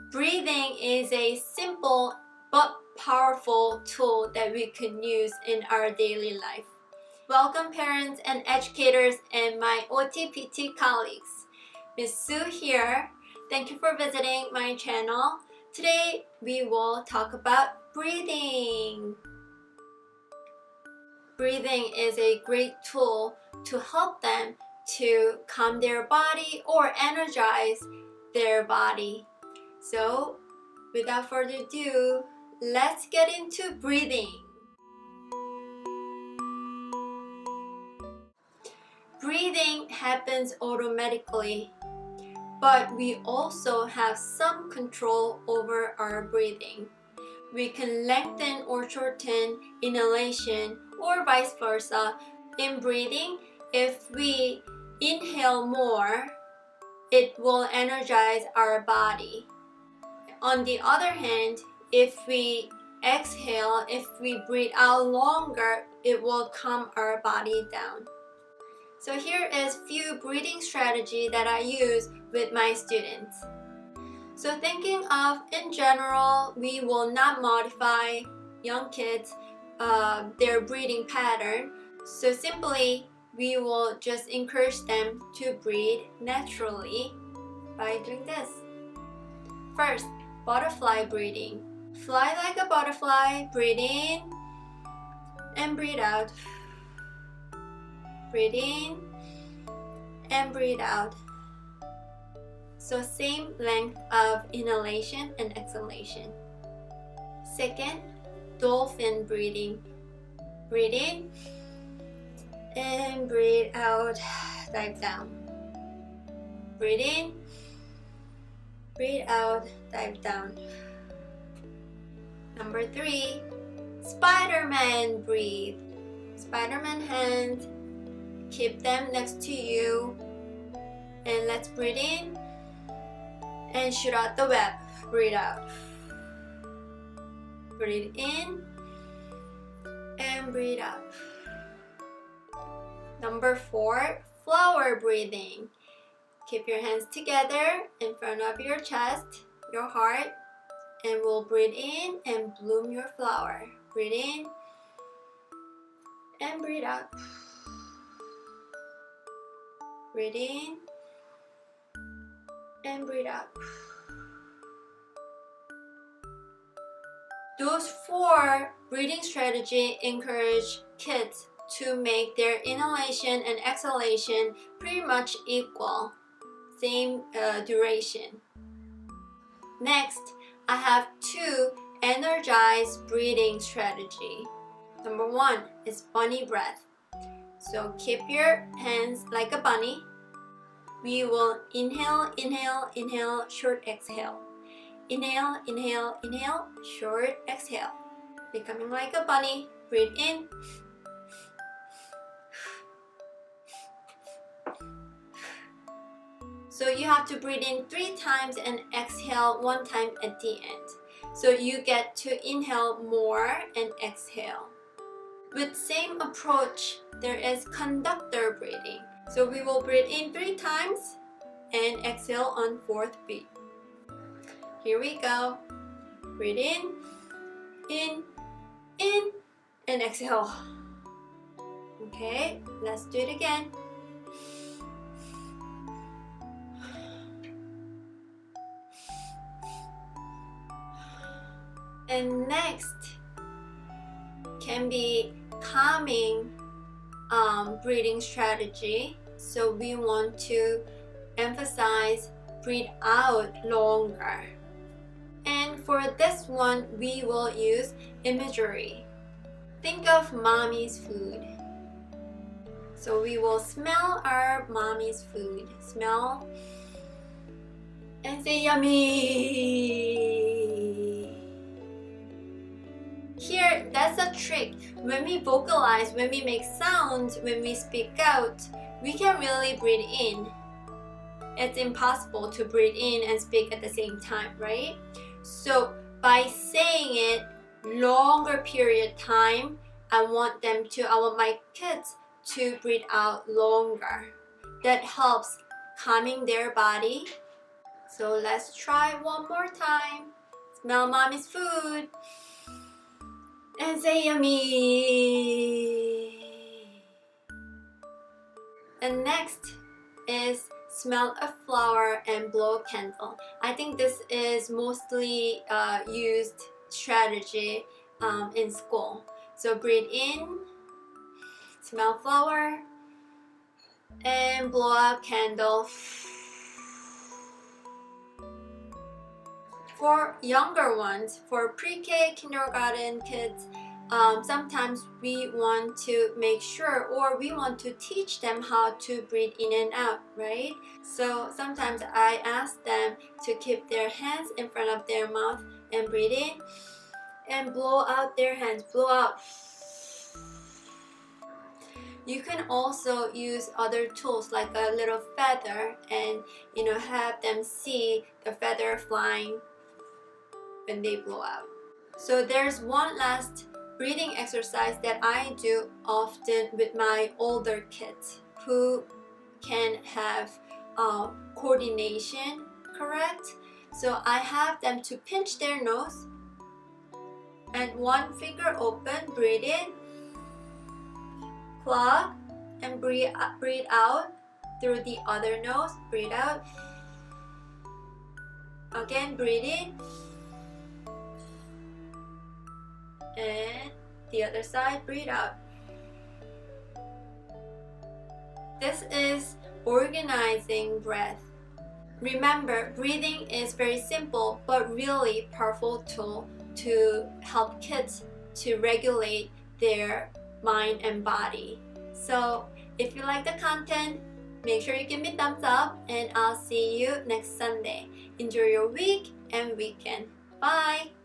Breathing is a simple but powerful tool that we can use in our daily life. Welcome parents and educators and my OTPT colleagues. Ms. Sue here. Thank you for visiting my channel. Today we will talk about breathing. Breathing is a great tool to help them to calm their body or energize their body. So, without further ado, let's get into breathing. Breathing happens automatically, but we also have some control over our breathing. We can lengthen or shorten inhalation or vice versa. In breathing, if we inhale more, it will energize our body. On the other hand, if we exhale, if we breathe out longer, it will calm our body down. So here is few breathing strategy that I use with my students. So thinking of in general, we will not modify young kids their breathing pattern. So simply, we will just encourage them to breathe naturally by doing this. First, butterfly breathing. Fly like a butterfly, breathe in and breathe out. Breathe in and breathe out. So same length of inhalation and exhalation. Second, dolphin breathing. Breathe in and breathe out, dive down. Breathe in, breathe out, dive down. Number 3, Spider-Man breathe. Spider-Man hands, keep them next to you. And let's breathe in and shoot out the web. Breathe out. Breathe in and breathe out. Number 4, flower breathing. Keep your hands together in front of your chest, your heart, and we'll breathe in and bloom your flower. Breathe in and breathe out. Breathe in and breathe out. Those 4 breathing strategies encourage kids to make their inhalation and exhalation pretty much equal, same duration. Next, I have 2 energized breathing strategy. Number 1 is bunny breath. So keep your hands like a bunny. We will inhale, inhale, inhale, short exhale. Inhale, inhale, inhale, short exhale. Becoming like a bunny, breathe in. So you have to breathe in 3 times and exhale 1 time at the end. So you get to inhale more and exhale. With same approach, there is conductor breathing. So we will breathe in 3 times and exhale on 4th beat. Here we go. Breathe in, and exhale. Okay, let's do it again. And next can be calming breathing strategy. So we want to emphasize breathe out longer. And for this one, we will use imagery. Think of mommy's food. So we will smell our mommy's food. Smell and say yummy. Here, that's a trick. When we vocalize, when we make sounds, when we speak out, we can really breathe in. It's impossible to breathe in and speak at the same time, right? So by saying it longer period time, I want my kids to breathe out longer. That helps calming their body So let's try one more time. Smell mommy's food and say yummy. And next is smell a flower and blow a candle. I think this is mostly used strategy in school. So breathe in, smell flower, and blow out candle. For younger ones, for pre-K, kindergarten kids, sometimes we want to make sure, or we want to teach them how to breathe in and out, right? So sometimes I ask them to keep their hands in front of their mouth and breathe in and blow out their hands, blow out. You can also use other tools like a little feather and have them see the feather flying when they blow out. So there's one last breathing exercise that I do often with my older kids who can have coordination, correct? So I have them to pinch their nose and one finger open, breathe in, plug, and breathe out through the other nose, breathe out. Again, breathe in. And the other side, breathe out. This is organizing breath. Remember, breathing is very simple but really powerful tool to help kids to regulate their mind and body. So if you like the content, make sure you give me thumbs up and I'll see you next Sunday. Enjoy your week and weekend. Bye!